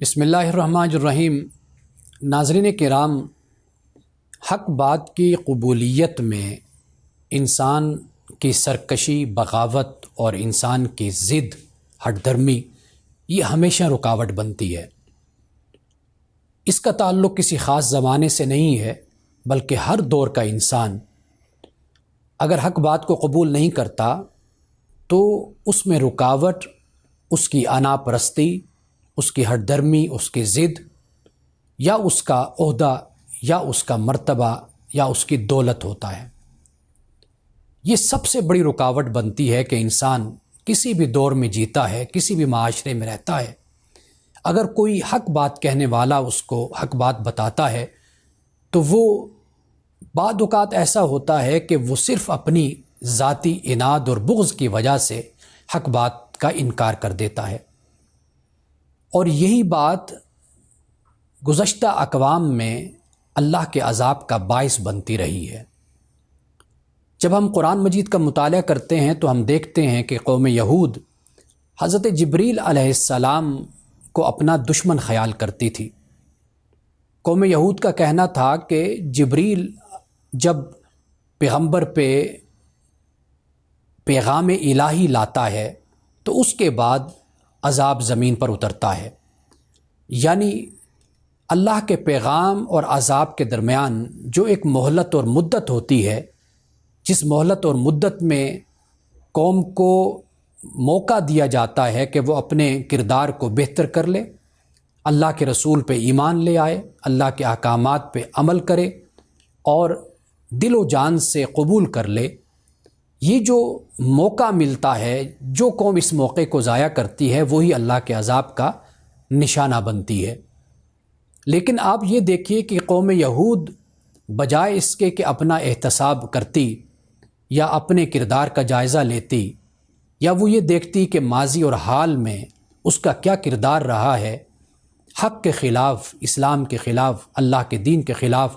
بسم اللہ الرحمن الرحیم۔ ناظرین کرام، حق بات کی قبولیت میں انسان کی سرکشی، بغاوت اور انسان کی ضد، ہٹ دھرمی یہ ہمیشہ رکاوٹ بنتی ہے۔ اس کا تعلق کسی خاص زمانے سے نہیں ہے، بلکہ ہر دور کا انسان اگر حق بات کو قبول نہیں کرتا تو اس میں رکاوٹ اس کی انا پرستی، اس کی ہٹ دھرمی، اس کی ضد، یا اس کا عہدہ، یا اس کا مرتبہ، یا اس کی دولت ہوتا ہے۔ یہ سب سے بڑی رکاوٹ بنتی ہے کہ انسان کسی بھی دور میں جیتا ہے، کسی بھی معاشرے میں رہتا ہے، اگر کوئی حق بات کہنے والا اس کو حق بات بتاتا ہے تو وہ بعض اوقات ایسا ہوتا ہے کہ وہ صرف اپنی ذاتی اناد اور بغض کی وجہ سے حق بات کا انکار کر دیتا ہے۔ اور یہی بات گزشتہ اقوام میں اللہ کے عذاب کا باعث بنتی رہی ہے۔ جب ہم قرآن مجید کا مطالعہ کرتے ہیں تو ہم دیکھتے ہیں کہ قوم یہود حضرت جبریل علیہ السلام کو اپنا دشمن خیال کرتی تھی۔ قوم یہود کا کہنا تھا کہ جبریل جب پیغمبر پہ پیغام الہی لاتا ہے تو اس کے بعد عذاب زمین پر اترتا ہے، یعنی اللہ کے پیغام اور عذاب کے درمیان جو ایک مہلت اور مدت ہوتی ہے، جس مہلت اور مدت میں قوم کو موقع دیا جاتا ہے کہ وہ اپنے کردار کو بہتر کر لے، اللہ کے رسول پہ ایمان لے آئے، اللہ کے احکامات پہ عمل کرے اور دل و جان سے قبول کر لے، یہ جو موقع ملتا ہے، جو قوم اس موقع کو ضائع کرتی ہے وہی اللہ کے عذاب کا نشانہ بنتی ہے۔ لیکن آپ یہ دیکھیے کہ قوم یہود بجائے اس کے کہ اپنا احتساب کرتی یا اپنے کردار کا جائزہ لیتی، یا وہ یہ دیکھتی کہ ماضی اور حال میں اس کا کیا کردار رہا ہے، حق کے خلاف، اسلام کے خلاف، اللہ کے دین کے خلاف،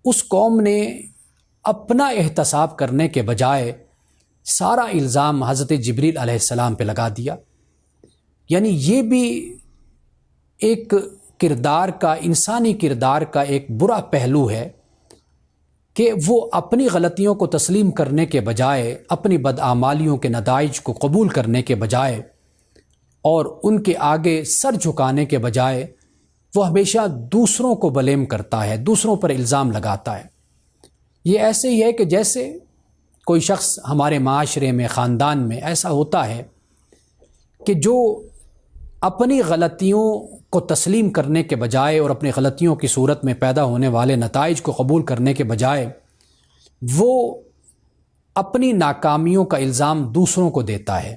اس قوم نے اپنا احتساب کرنے کے بجائے سارا الزام حضرت جبریل علیہ السلام پہ لگا دیا۔ یعنی یہ بھی ایک کردار کا، انسانی کردار کا ایک برا پہلو ہے کہ وہ اپنی غلطیوں کو تسلیم کرنے کے بجائے، اپنی بدعمالیوں کے نتائج کو قبول کرنے کے بجائے اور ان کے آگے سر جھکانے کے بجائے وہ ہمیشہ دوسروں کو بلیم کرتا ہے، دوسروں پر الزام لگاتا ہے۔ یہ ایسے ہی ہے کہ جیسے کوئی شخص ہمارے معاشرے میں، خاندان میں ایسا ہوتا ہے کہ جو اپنی غلطیوں کو تسلیم کرنے کے بجائے اور اپنی غلطیوں کی صورت میں پیدا ہونے والے نتائج کو قبول کرنے کے بجائے وہ اپنی ناکامیوں کا الزام دوسروں کو دیتا ہے۔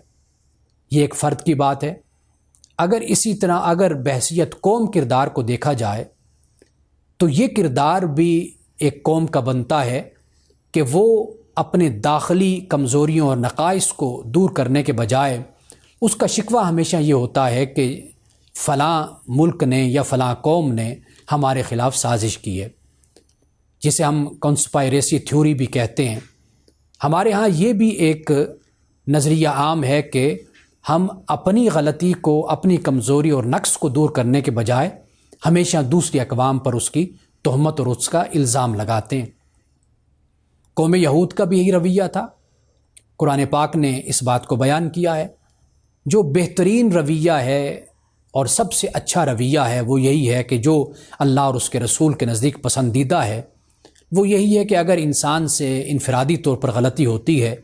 یہ ایک فرد کی بات ہے۔ اگر اسی طرح اگر بحیثیت قوم کردار کو دیکھا جائے تو یہ کردار بھی ایک قوم کا بنتا ہے کہ وہ اپنے داخلی کمزوریوں اور نقائص کو دور کرنے کے بجائے اس کا شکوہ ہمیشہ یہ ہوتا ہے کہ فلاں ملک نے یا فلاں قوم نے ہمارے خلاف سازش کی ہے، جسے ہم کنسپائریسی تھیوری بھی کہتے ہیں۔ ہمارے ہاں یہ بھی ایک نظریہ عام ہے کہ ہم اپنی غلطی کو، اپنی کمزوری اور نقص کو دور کرنے کے بجائے ہمیشہ دوسری اقوام پر اس کی تہمت اور اس کا الزام لگاتے ہیں۔ قوم یہود کا بھی یہی رویہ تھا۔ قرآن پاک نے اس بات کو بیان کیا ہے۔ جو بہترین رویہ ہے اور سب سے اچھا رویہ ہے وہ یہی ہے کہ جو اللہ اور اس کے رسول کے نزدیک پسندیدہ ہے وہ یہی ہے کہ اگر انسان سے انفرادی طور پر غلطی ہوتی ہے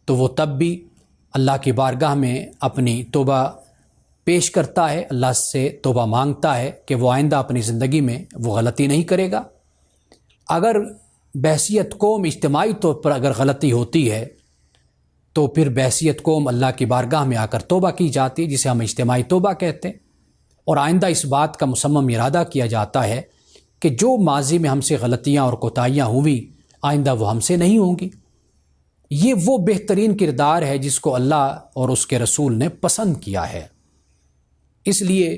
تو وہ تب بھی اللہ کی بارگاہ میں اپنی توبہ پیش کرتا ہے، اللہ سے توبہ مانگتا ہے کہ وہ آئندہ اپنی زندگی میں وہ غلطی نہیں کرے گا۔ اگر بحیثیت قوم اجتماعی طور پر اگر غلطی ہوتی ہے تو پھر بحیثیت قوم اللہ کی بارگاہ میں آ کر توبہ کی جاتی ہے، جسے ہم اجتماعی توبہ کہتے ہیں، اور آئندہ اس بات کا مصمم ارادہ کیا جاتا ہے کہ جو ماضی میں ہم سے غلطیاں اور کوتاہیاں ہوئیں آئندہ وہ ہم سے نہیں ہوں گی۔ یہ وہ بہترین کردار ہے جس کو اللہ اور اس کے رسول نے پسند کیا ہے۔ اس لیے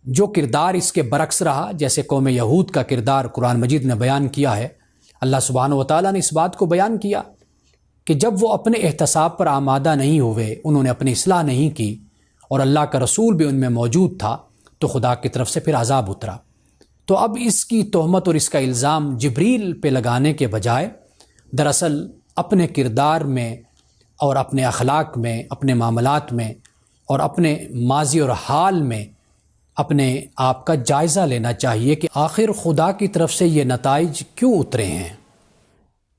جو کردار اس کے برعکس رہا، جیسے قوم یہود کا کردار قرآن مجید نے بیان کیا ہے، اللہ سبحانہ و تعالیٰ نے اس بات کو بیان کیا کہ جب وہ اپنے احتساب پر آمادہ نہیں ہوئے، انہوں نے اپنی اصلاح نہیں کی اور اللہ کا رسول بھی ان میں موجود تھا تو خدا کی طرف سے پھر عذاب اترا۔ تو اب اس کی تہمت اور اس کا الزام جبریل پہ لگانے کے بجائے دراصل اپنے کردار میں اور اپنے اخلاق میں، اپنے معاملات میں اور اپنے ماضی اور حال میں اپنے آپ کا جائزہ لینا چاہیے کہ آخر خدا کی طرف سے یہ نتائج کیوں اترے ہیں۔